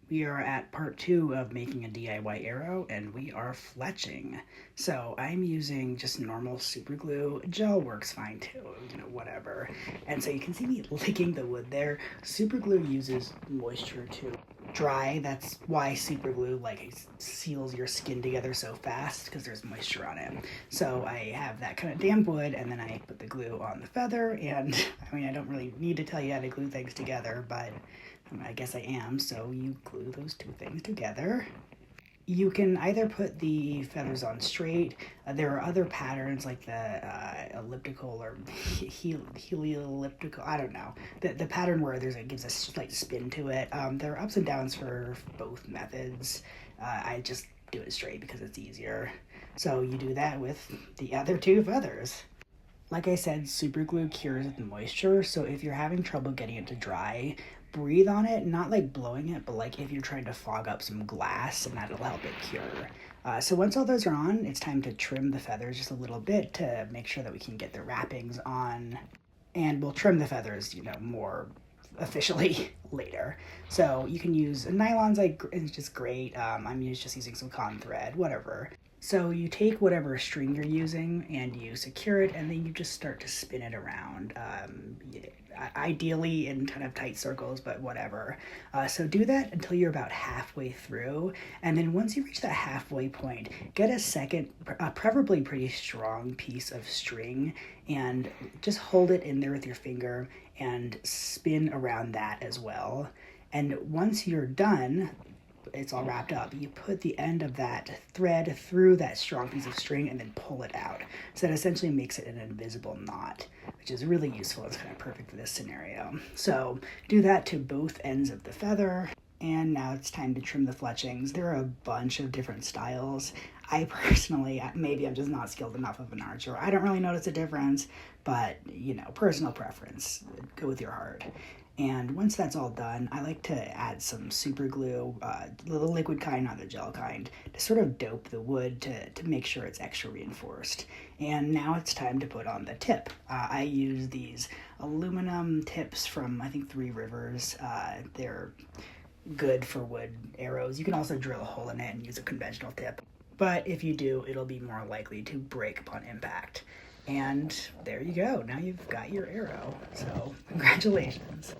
We are at part 2 of making a DIY arrow, and we are fletching. So I'm using just normal super glue. Gel works fine too, whatever. And so you can see me licking the wood there. Super glue uses moisture to dry. That's why super glue seals your skin together so fast, because there's moisture on it. So I have that kind of damp wood, and then I put the glue on the feather. And I don't really need to tell you how to glue things together, but I guess I am. So you glue those two things together. You can either put the feathers on straight. There are other patterns like the elliptical or helioelliptical. I don't know. The pattern where it gives a slight spin to it. There are ups and downs for both methods. I just do it straight because it's easier. So you do that with the other two feathers. Like I said, super glue cures with moisture, so if you're having trouble getting it to dry, breathe on it, not like blowing it, but like if you're trying to fog up some glass, and that'll help it cure. So once all those are on, it's time to trim the feathers just a little bit to make sure that we can get the wrappings on, and we'll trim the feathers, more officially later. So you can use nylon's it's just great. I'm just using some cotton thread, whatever. So you take whatever string you're using and you secure it, and then you just start to spin it around, ideally in kind of tight circles, but whatever. So do that until you're about halfway through, and then once you reach that halfway point, get a second, preferably pretty strong piece of string, and just hold it in there with your finger and spin around that as well. And once you're done, it's all wrapped up, you put the end of that thread through that strong piece of string and then pull it out. So that essentially makes it an invisible knot, which is really useful. It's kind of perfect for this scenario. So do that to both ends of the feather. And now it's time to trim the fletchings. There are a bunch of different styles. I personally, maybe I'm just not skilled enough of an archer. I don't really notice a difference, but personal preference. Go with your heart. And once that's all done, I like to add some super glue, the liquid kind, not the gel kind, to sort of dope the wood to make sure it's extra reinforced. And now it's time to put on the tip. I use these aluminum tips from, I think, Three Rivers. They're good for wood arrows. You can also drill a hole in it and use a conventional tip. But if you do, it'll be more likely to break upon impact. And there you go. Now you've got your arrow. So congratulations.